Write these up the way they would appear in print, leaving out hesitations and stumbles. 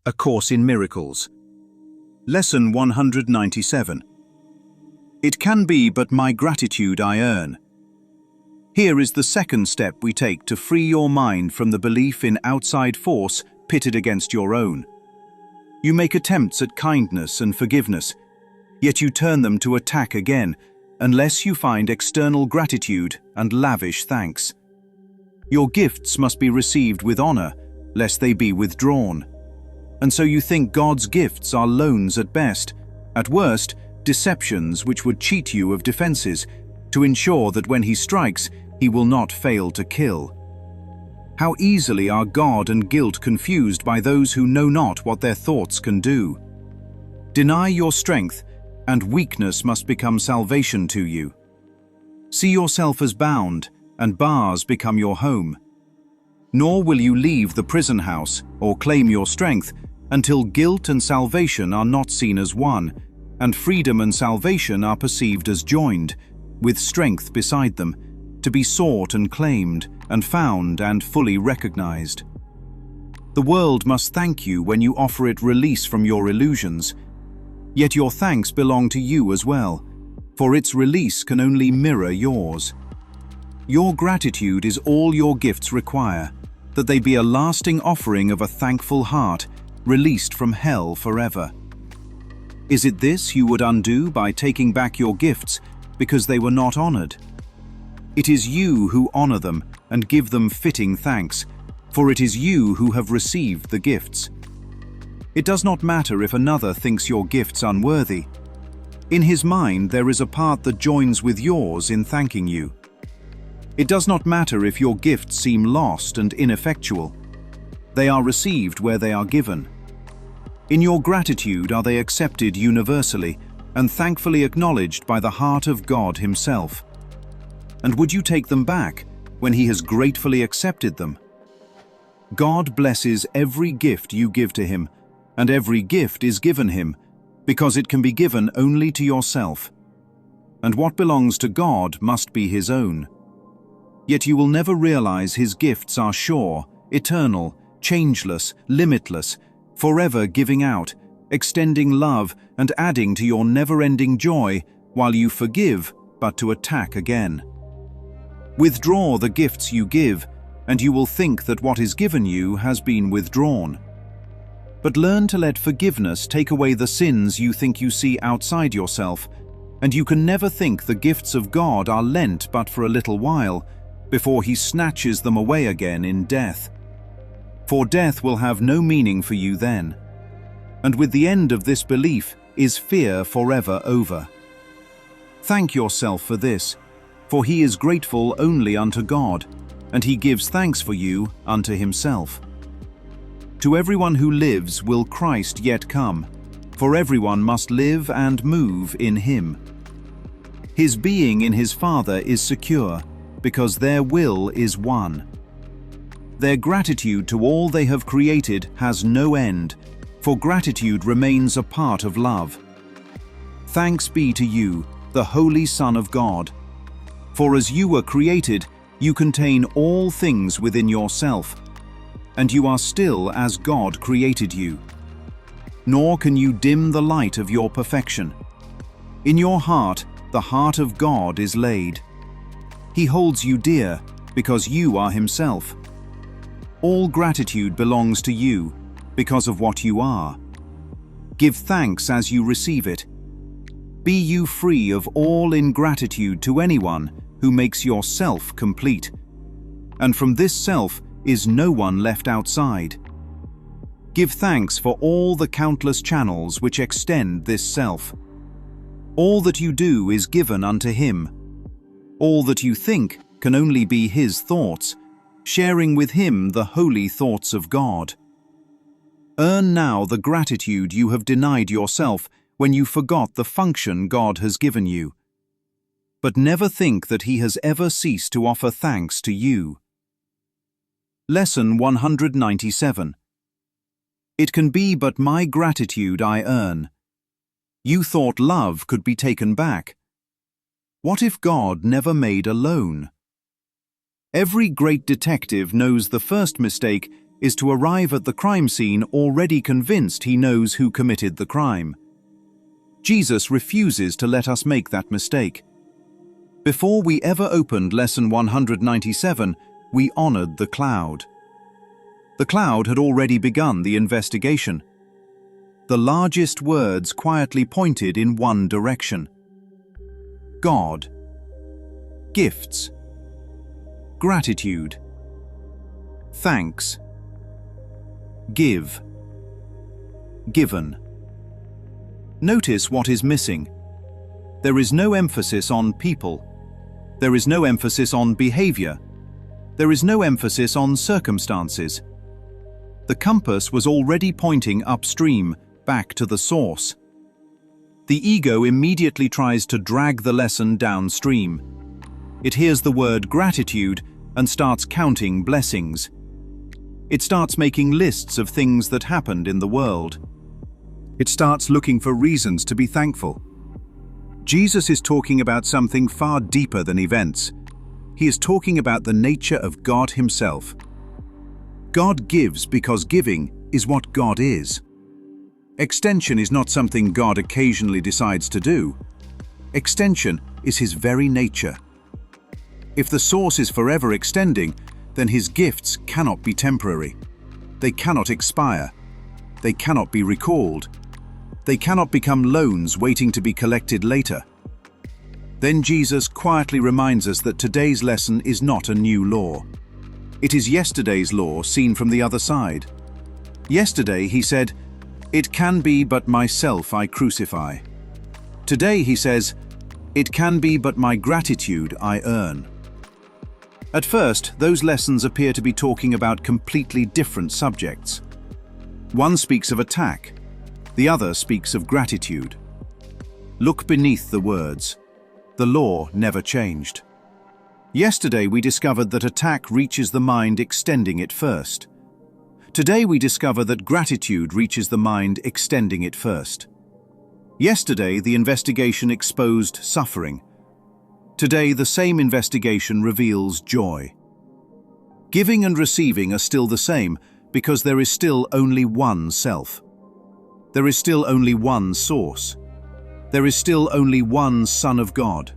A Course in Miracles. Lesson 197. It can be but my gratitude I earn. Here is the second step we take to free your mind from the belief in outside force pitted against your own. You make attempts at kindness and forgiveness, yet you turn them to attack again, unless you find external gratitude and lavish thanks. Your gifts must be received with honor, lest they be withdrawn. And so you think God's gifts are loans at best, at worst, deceptions which would cheat you of defenses, to ensure that when he strikes, he will not fail to kill. How easily are God and guilt confused by those who know not what their thoughts can do. Deny your strength, and weakness must become salvation to you. See yourself as bound, and bars become your home. Nor will you leave the prison house or claim your strength until guilt and salvation are not seen as one, and freedom and salvation are perceived as joined, with strength beside them, to be sought and claimed, and found and fully recognized. The world must thank you when you offer it release from your illusions, yet your thanks belong to you as well, for its release can only mirror yours. Your gratitude is all your gifts require, that they be a lasting offering of a thankful heart, released from hell forever. Is it this you would undo by taking back your gifts because they were not honored? It is you who honor them and give them fitting thanks, for it is you who have received the gifts. It does not matter if another thinks your gifts unworthy. In his mind there is a part that joins with yours in thanking you. It does not matter if your gifts seem lost and ineffectual. They are received where they are given. In your gratitude are they accepted universally and thankfully acknowledged by the heart of God himself. And would you take them back when he has gratefully accepted them? God blesses every gift you give to him, and every gift is given him, because it can be given only to yourself. And what belongs to God must be his own. Yet you will never realize his gifts are sure, eternal, changeless, limitless, forever giving out, extending love and adding to your never-ending joy while you forgive but to attack again. Withdraw the gifts you give, and you will think that what is given you has been withdrawn. But learn to let forgiveness take away the sins you think you see outside yourself, and you can never think the gifts of God are lent but for a little while, before he snatches them away again in death. For death will have no meaning for you then. And with the end of this belief is fear forever over. Thank yourself for this, for he is grateful only unto God, and he gives thanks for you unto himself. To everyone who lives will Christ yet come, for everyone must live and move in him. His being in his Father is secure, because their will is one. Their gratitude to all they have created has no end, for gratitude remains a part of love. Thanks be to you, the Holy Son of God. For as you were created, you contain all things within yourself, and you are still as God created you. Nor can you dim the light of your perfection. In your heart, the heart of God is laid. He holds you dear, because you are himself. All gratitude belongs to you, because of what you are. Give thanks as you receive it. Be you free of all ingratitude to anyone who makes your self complete. And from this self is no one left outside. Give thanks for all the countless channels which extend this self. All that you do is given unto him. All that you think can only be his thoughts, sharing with him the holy thoughts of God. Earn now the gratitude you have denied yourself when you forgot the function God has given you. But never think that he has ever ceased to offer thanks to you. Lesson 197. It can be but my gratitude I earn. You thought love could be taken back. What if God never made a loan? Every great detective knows the first mistake is to arrive at the crime scene already convinced he knows who committed the crime. Jesus refuses to let us make that mistake. Before we ever opened Lesson 197, we honored the cloud. The cloud had already begun the investigation. The largest words quietly pointed in one direction. God. Gifts. Gratitude. Thanks. Give. Given. Notice what is missing. There is no emphasis on people. There is no emphasis on behavior. There is no emphasis on circumstances. The compass was already pointing upstream, back to the source. The ego immediately tries to drag the lesson downstream. It hears the word gratitude and starts counting blessings. It starts making lists of things that happened in the world. It starts looking for reasons to be thankful. Jesus is talking about something far deeper than events. He is talking about the nature of God Himself. God gives because giving is what God is. Extension is not something God occasionally decides to do. Extension is His very nature. If the source is forever extending, then His gifts cannot be temporary. They cannot expire. They cannot be recalled. They cannot become loans waiting to be collected later. Then Jesus quietly reminds us that today's lesson is not a new law. It is yesterday's law seen from the other side. Yesterday He said, "It can be but myself I crucify." Today He says, "It can be but my gratitude I earn." At first, those lessons appear to be talking about completely different subjects. One speaks of attack, the other speaks of gratitude. Look beneath the words. The law never changed. Yesterday we discovered that attack reaches the mind extending it first. Today we discover that gratitude reaches the mind extending it first. Yesterday the investigation exposed suffering. Today the same investigation reveals joy. Giving and receiving are still the same because there is still only one self. There is still only one source. There is still only one Son of God.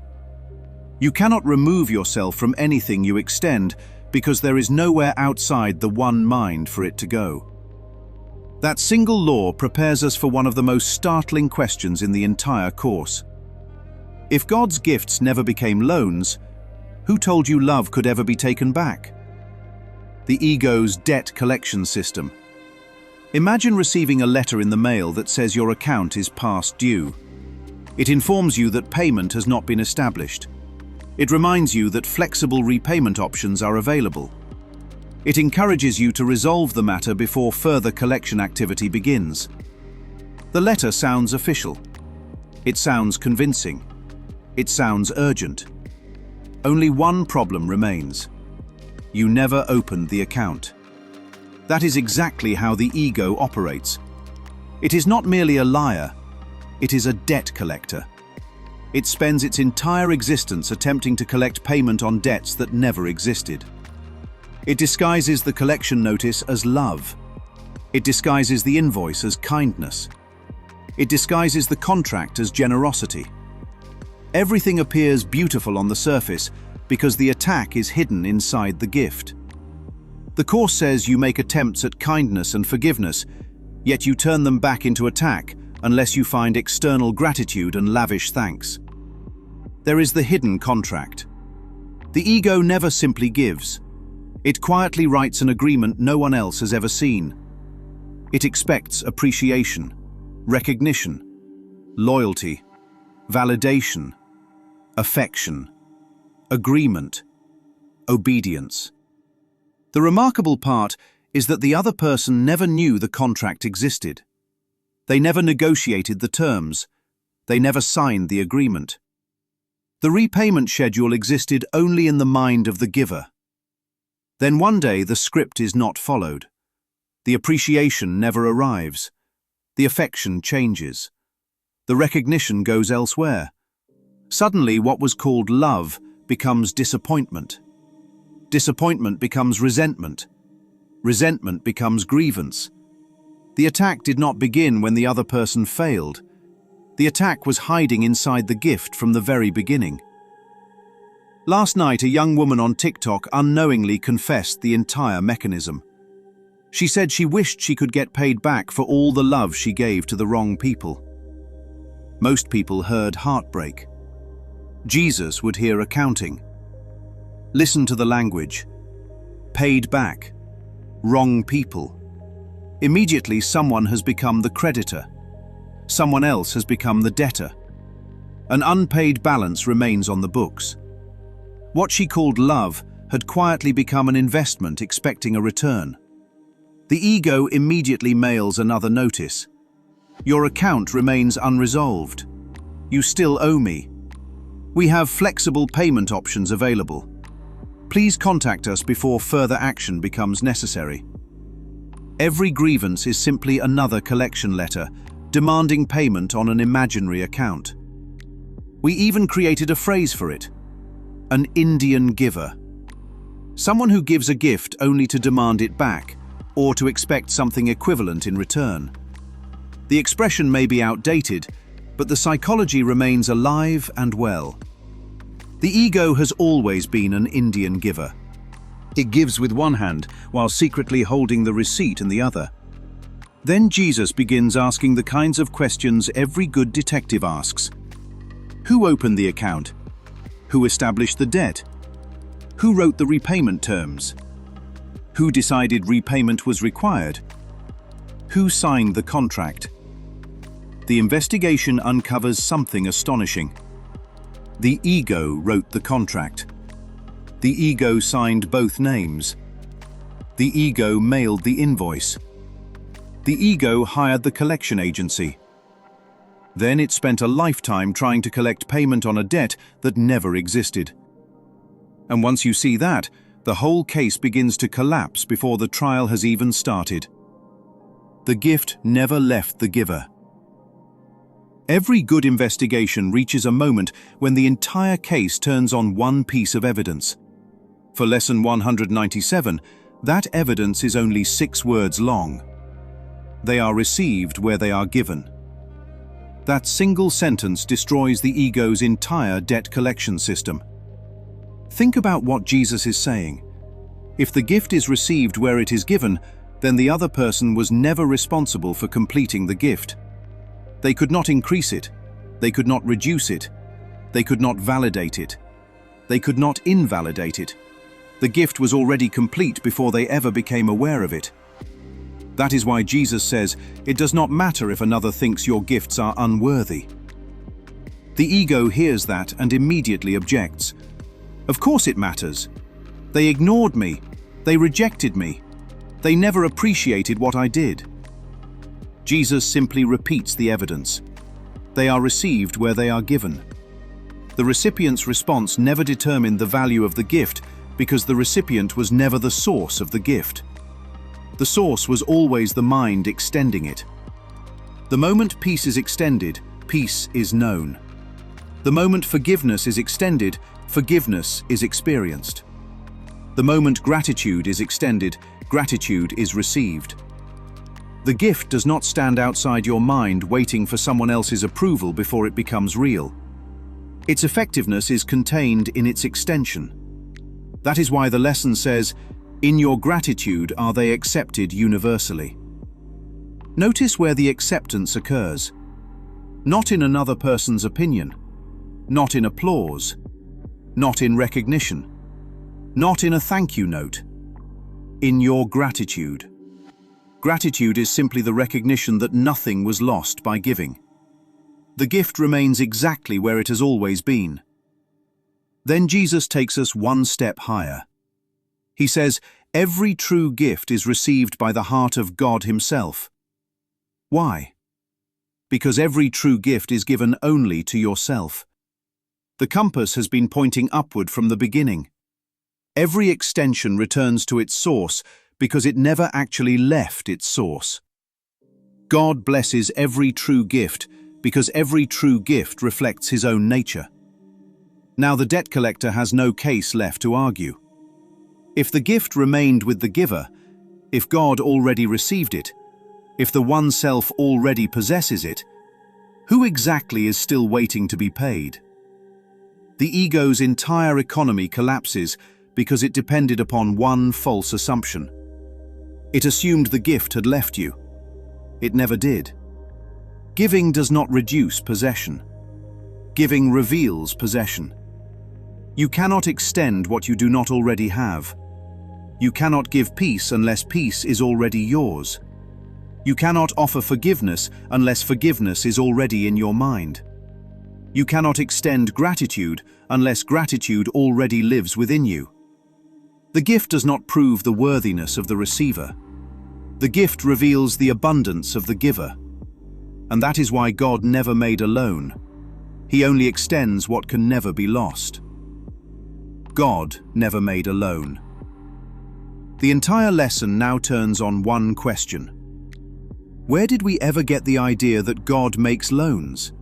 You cannot remove yourself from anything you extend because there is nowhere outside the one mind for it to go. That single law prepares us for one of the most startling questions in the entire course. If God's gifts never became loans, who told you love could ever be taken back? The ego's debt collection system. Imagine receiving a letter in the mail that says your account is past due. It informs you that payment has not been established. It reminds you that flexible repayment options are available. It encourages you to resolve the matter before further collection activity begins. The letter sounds official. It sounds convincing. It sounds urgent. Only one problem remains. You never opened the account. That is exactly how the ego operates. It is not merely a liar. It is a debt collector. It spends its entire existence attempting to collect payment on debts that never existed. It disguises the collection notice as love. It disguises the invoice as kindness. It disguises the contract as generosity. Everything appears beautiful on the surface because the attack is hidden inside the gift. The Course says you make attempts at kindness and forgiveness, yet you turn them back into attack unless you find external gratitude and lavish thanks. There is the hidden contract. The ego never simply gives. It quietly writes an agreement no one else has ever seen. It expects appreciation, recognition, loyalty, validation, affection, agreement, obedience. The remarkable part is that the other person never knew the contract existed. They never negotiated the terms. They never signed the agreement. The repayment schedule existed only in the mind of the giver. Then one day the script is not followed. The appreciation never arrives. The affection changes. The recognition goes elsewhere. Suddenly what was called love becomes disappointment. Disappointment becomes resentment. Resentment becomes grievance. The attack did not begin when the other person failed. The attack was hiding inside the gift from the very beginning. Last night, a young woman on TikTok unknowingly confessed the entire mechanism. She said she wished she could get paid back for all the love she gave to the wrong people. Most people heard heartbreak. Jesus would hear accounting. Listen to the language. Paid back. Wrong people. Immediately, someone has become the creditor. Someone else has become the debtor. An unpaid balance remains on the books. What she called love had quietly become an investment expecting a return. The ego immediately mails another notice. Your account remains unresolved. You still owe me. We have flexible payment options available. Please contact us before further action becomes necessary. Every grievance is simply another collection letter demanding payment on an imaginary account. We even created a phrase for it: an Indian giver. Someone who gives a gift only to demand it back or to expect something equivalent in return. The expression may be outdated, but the psychology remains alive and well. The ego has always been an Indian giver. It gives with one hand while secretly holding the receipt in the other. Then Jesus begins asking the kinds of questions every good detective asks. Who opened the account? Who established the debt? Who wrote the repayment terms? Who decided repayment was required? Who signed the contract? The investigation uncovers something astonishing. The ego wrote the contract. The ego signed both names. The ego mailed the invoice. The ego hired the collection agency. Then it spent a lifetime trying to collect payment on a debt that never existed. And once you see that, the whole case begins to collapse before the trial has even started. The gift never left the giver. Every good investigation reaches a moment when the entire case turns on one piece of evidence. For lesson 197, that evidence is only 6 words long. They are received where they are given. That single sentence destroys the ego's entire debt collection system. Think about what Jesus is saying. If the gift is received where it is given, then the other person was never responsible for completing the gift. They could not increase it. They could not reduce it. They could not validate it. They could not invalidate it. The gift was already complete before they ever became aware of it. That is why Jesus says, it does not matter if another thinks your gifts are unworthy. The ego hears that and immediately objects. Of course it matters. They ignored me. They rejected me. They never appreciated what I did. Jesus simply repeats the evidence. They are received where they are given. The recipient's response never determined the value of the gift because the recipient was never the source of the gift. The source was always the mind extending it. The moment peace is extended, peace is known. The moment forgiveness is extended, forgiveness is experienced. The moment gratitude is extended, gratitude is received. The gift does not stand outside your mind waiting for someone else's approval before it becomes real. Its effectiveness is contained in its extension. That is why the lesson says, in your gratitude are they accepted universally. Notice where the acceptance occurs. Not in another person's opinion, not in applause, not in recognition, not in a thank you note. In your gratitude. Gratitude is simply the recognition that nothing was lost by giving. The gift remains exactly where it has always been. Then Jesus takes us one step higher. He says, every true gift is received by the heart of God Himself. Why? Because every true gift is given only to yourself. The compass has been pointing upward from the beginning. Every extension returns to its source because it never actually left its source. God blesses every true gift because every true gift reflects His own nature. Now the debt collector has no case left to argue. If the gift remained with the giver, If God already received it, if the one self already possesses it, who exactly is still waiting to be paid? The ego's entire economy collapses because it depended upon one false assumption. It assumed the gift had left you. It never did. Giving does not reduce possession. Giving reveals possession. You cannot extend what you do not already have. You cannot give peace unless peace is already yours. You cannot offer forgiveness unless forgiveness is already in your mind. You cannot extend gratitude unless gratitude already lives within you. The gift does not prove the worthiness of the receiver. The gift reveals the abundance of the giver. And that is why God never made a loan. He only extends what can never be lost. God never made a loan. The entire lesson now turns on one question. Where did we ever get the idea that God makes loans?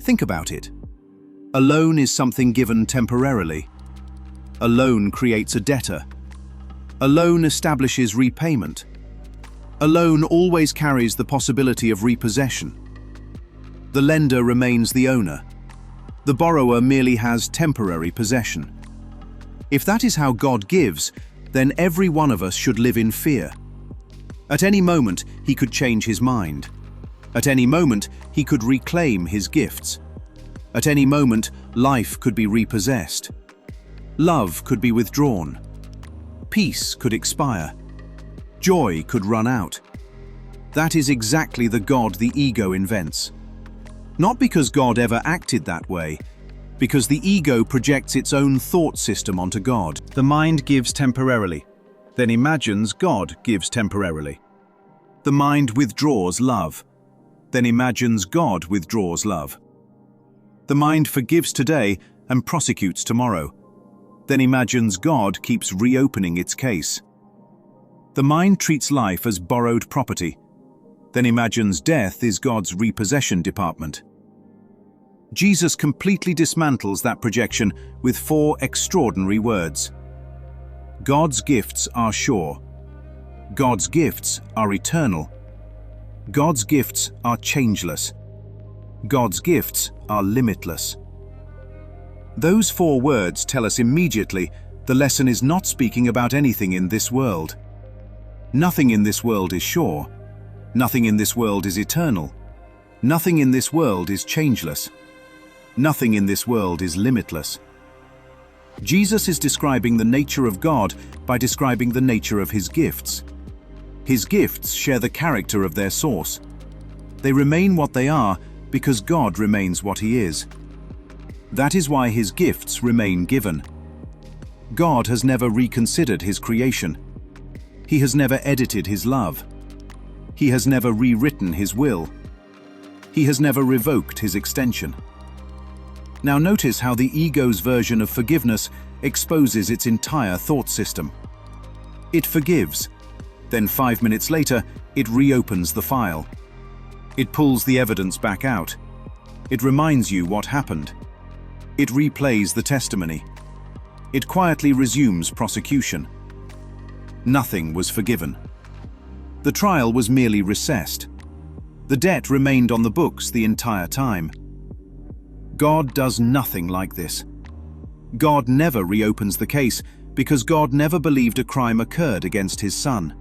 Think about it. A loan is something given temporarily. A loan creates a debtor. A loan establishes repayment. A loan always carries the possibility of repossession. The lender remains the owner. The borrower merely has temporary possession. If that is how God gives, then every one of us should live in fear. At any moment, he could change his mind. At any moment, he could reclaim his gifts. At any moment, life could be repossessed. Love could be withdrawn. Peace could expire. Joy could run out. That is exactly the God the ego invents. Not because God ever acted that way, because the ego projects its own thought system onto God. The mind gives temporarily, then imagines God gives temporarily. The mind withdraws love, then imagines God withdraws love. The mind forgives today and prosecutes tomorrow, then imagines God keeps reopening its case. The mind treats life as borrowed property, then imagines death is God's repossession department. Jesus completely dismantles that projection with 4 extraordinary words. God's gifts are sure. God's gifts are eternal. God's gifts are changeless. God's gifts are limitless. Those 4 words tell us immediately the lesson is not speaking about anything in this world. Nothing in this world is sure. Nothing in this world is eternal. Nothing in this world is changeless. Nothing in this world is limitless. Jesus is describing the nature of God by describing the nature of his gifts. His gifts share the character of their source. They remain what they are because God remains what he is. That is why his gifts remain given. God has never reconsidered his creation. He has never edited his love. He has never rewritten his will. He has never revoked his extension. Now notice how the ego's version of forgiveness exposes its entire thought system. It forgives. Then 5 minutes later, it reopens the file. It pulls the evidence back out. It reminds you what happened. It replays the testimony. It quietly resumes prosecution. Nothing was forgiven. The trial was merely recessed. The debt remained on the books the entire time. God does nothing like this. God never reopens the case because God never believed a crime occurred against his son.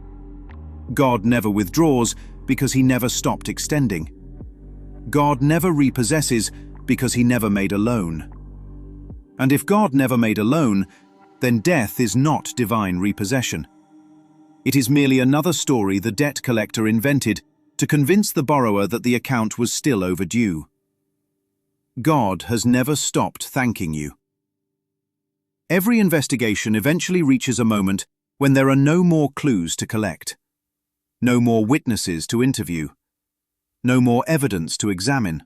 God never withdraws because he never stopped extending. God never repossesses because he never made a loan. And if God never made a loan, then death is not divine repossession. It is merely another story the debt collector invented to convince the borrower that the account was still overdue. God has never stopped thanking you. Every investigation eventually reaches a moment when there are no more clues to collect, no more witnesses to interview, no more evidence to examine.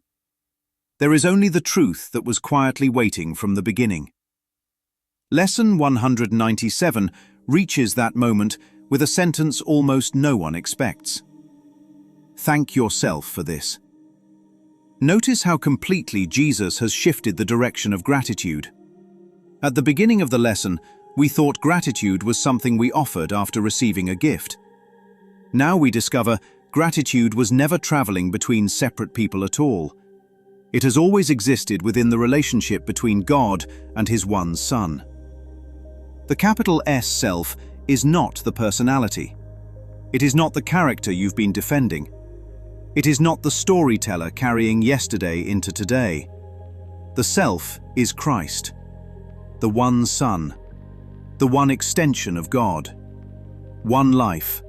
There is only the truth that was quietly waiting from the beginning. Lesson 197 reaches that moment with a sentence almost no one expects. Thank yourself for this. Notice how completely Jesus has shifted the direction of gratitude. At the beginning of the lesson, we thought gratitude was something we offered after receiving a gift. Now we discover gratitude was never traveling between separate people at all. It has always existed within the relationship between God and His one Son. The capital S self is not the personality. It is not the character you've been defending. It is not the storyteller carrying yesterday into today. The self is Christ, the one Son, the one extension of God, one life,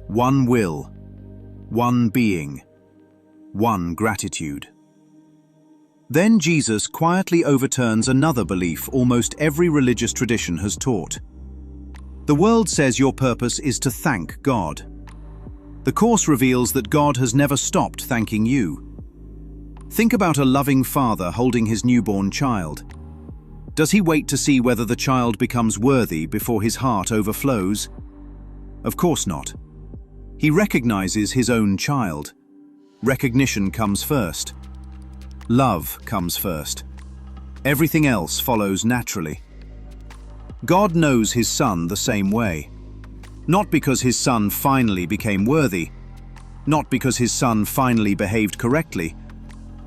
one will, one being, one gratitude. Then Jesus quietly overturns another belief almost every religious tradition has taught. The world says your purpose is to thank God. The Course reveals that God has never stopped thanking you. Think about a loving father holding his newborn child. Does he wait to see whether the child becomes worthy before his heart overflows? Of course not. He recognizes his own child. Recognition comes first. Love comes first. Everything else follows naturally. God knows His Son the same way. Not because His Son finally became worthy, not because His Son finally behaved correctly,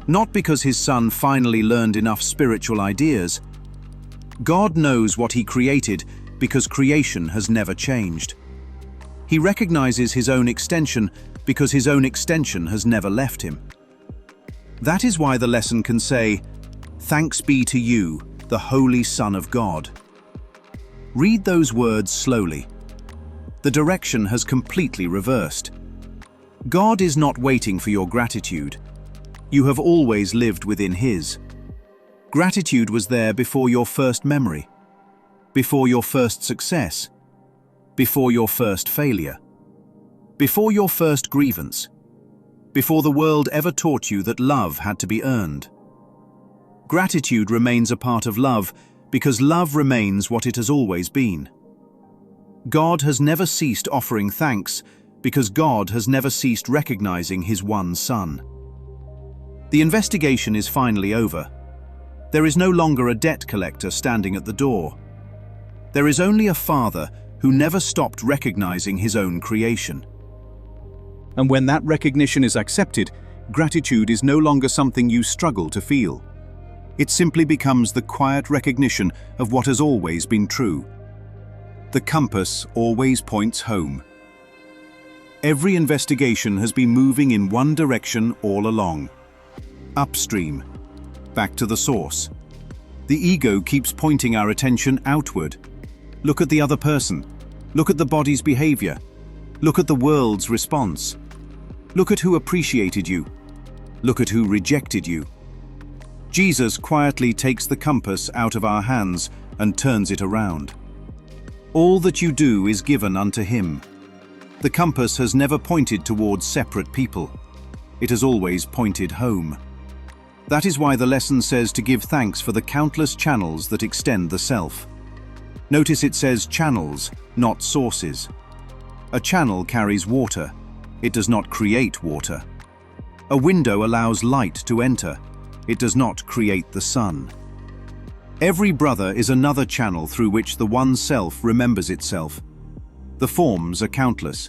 not because His Son finally learned enough spiritual ideas. God knows what He created because creation has never changed. He recognizes His own extension because His own extension has never left Him. That is why the lesson can say, "Thanks be to you, the Holy Son of God." Read those words slowly. The direction has completely reversed. God is not waiting for your gratitude. You have always lived within His. Gratitude was there before your first memory, before your first success, before your first failure, before your first grievance, before the world ever taught you that love had to be earned. Gratitude remains a part of love because love remains what it has always been. God has never ceased offering thanks because God has never ceased recognizing His one Son. The investigation is finally over. There is no longer a debt collector standing at the door. There is only a Father who never stopped recognizing His own creation. And when that recognition is accepted, gratitude is no longer something you struggle to feel. It simply becomes the quiet recognition of what has always been true. The compass always points home. Every investigation has been moving in one direction all along. Upstream, back to the source. The ego keeps pointing our attention outward. Look at the other person. Look at the body's behavior. Look at the world's response. Look at who appreciated you. Look at who rejected you. Jesus quietly takes the compass out of our hands and turns it around. All that you do is given unto Him. The compass has never pointed towards separate people. It has always pointed home. That is why the lesson says to give thanks for the countless channels that extend the self. Notice it says channels, not sources. A channel carries water. It does not create water. A window allows light to enter. It does not create the sun. Every brother is another channel through which the one self remembers itself. The forms are countless.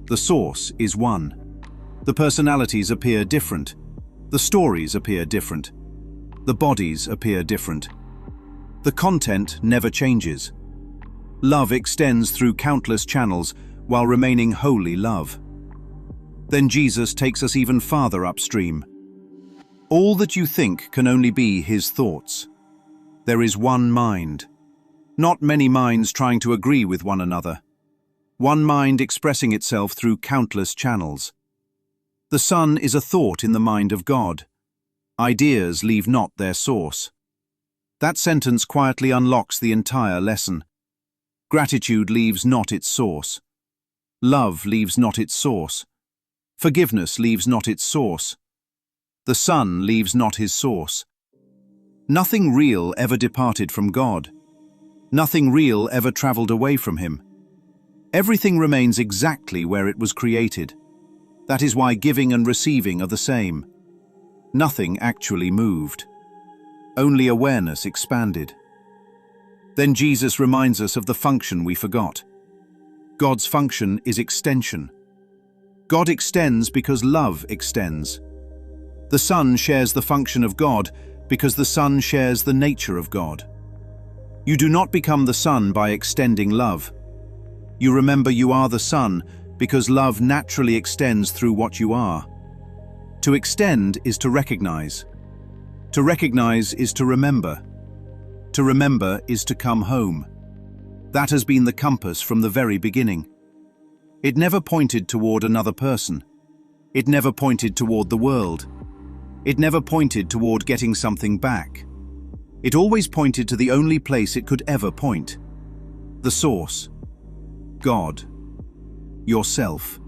The source is one. The personalities appear different. The stories appear different. The bodies appear different. The content never changes. Love extends through countless channels while remaining wholly love. Then Jesus takes us even farther upstream. All that you think can only be His thoughts. There is one mind. Not many minds trying to agree with one another. One mind expressing itself through countless channels. The Son is a thought in the mind of God. Ideas leave not their source. That sentence quietly unlocks the entire lesson. Gratitude leaves not its source. Love leaves not its source. Forgiveness leaves not its source. The Son leaves not His source. Nothing real ever departed from God. Nothing real ever traveled away from Him. Everything remains exactly where it was created. That is why giving and receiving are the same. Nothing actually moved. Only awareness expanded. Then Jesus reminds us of the function we forgot. God's function is extension. God extends because love extends. The Son shares the function of God because the Son shares the nature of God. You do not become the Son by extending love. You remember you are the Son because love naturally extends through what you are. To extend is to recognize. To recognize is to remember. To remember is to come home. That has been the compass from the very beginning. It never pointed toward another person. It never pointed toward the world. It never pointed toward getting something back. It always pointed to the only place it could ever point. The source. God. Yourself.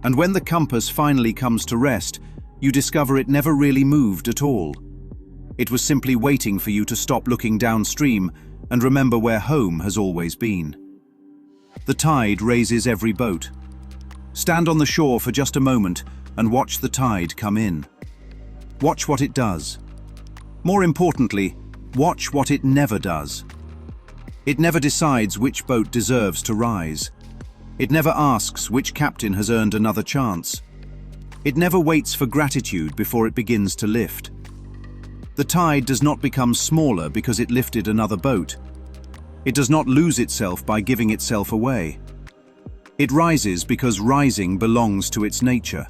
And when the compass finally comes to rest, you discover it never really moved at all. It was simply waiting for you to stop looking downstream and remember where home has always been. The tide raises every boat. Stand on the shore for just a moment and watch the tide come in. Watch what it does. More importantly, watch what it never does. It never decides which boat deserves to rise. It never asks which captain has earned another chance. It never waits for gratitude before it begins to lift. The tide does not become smaller because it lifted another boat. It does not lose itself by giving itself away. It rises because rising belongs to its nature.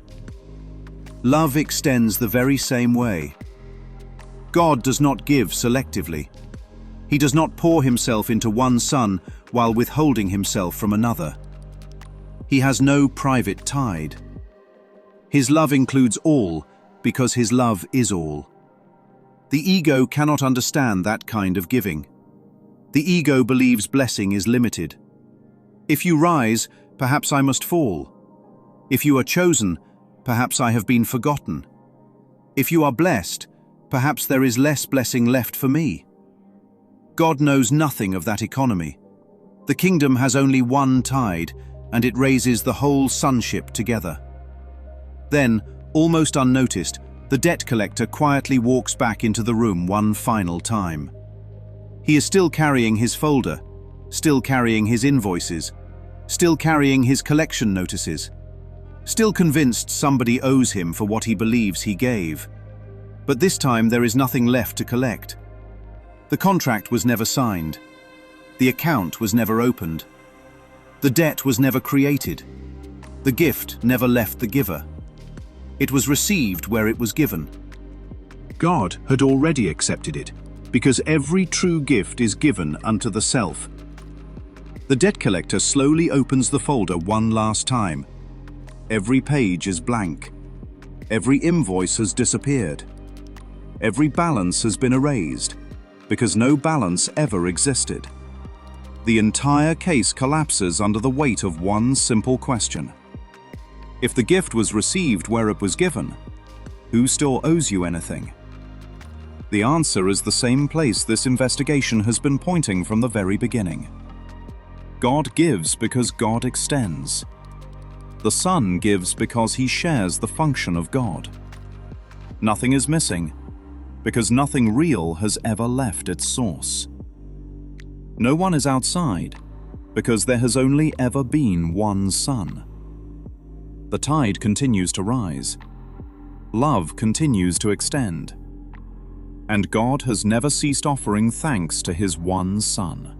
Love extends the very same way. God does not give selectively. He does not pour himself into one son while withholding himself from another. He has no private tide. His love includes all because his love is all. The ego cannot understand that kind of giving. The ego believes blessing is limited. If you rise, perhaps I must fall. If you are chosen, perhaps I have been forgotten. If you are blessed, perhaps there is less blessing left for me. God knows nothing of that economy. The kingdom has only one tide, and it raises the whole sonship together. Then, almost unnoticed, the debt collector quietly walks back into the room one final time. He is still carrying his folder, still carrying his invoices, still carrying his collection notices, still convinced somebody owes him for what he believes he gave. But this time there is nothing left to collect. The contract was never signed. The account was never opened. The debt was never created. The gift never left the giver. It was received where it was given. God had already accepted it, because every true gift is given unto the self. The debt collector slowly opens the folder one last time. Every page is blank. Every invoice has disappeared. Every balance has been erased, because no balance ever existed. The entire case collapses under the weight of one simple question. If the gift was received where it was given, who still owes you anything? The answer is the same place this investigation has been pointing from the very beginning. God gives because God extends. The Son gives because he shares the function of God. Nothing is missing, because nothing real has ever left its source. No one is outside, because there has only ever been one Son. The tide continues to rise. Love continues to extend. And God has never ceased offering thanks to his one Son.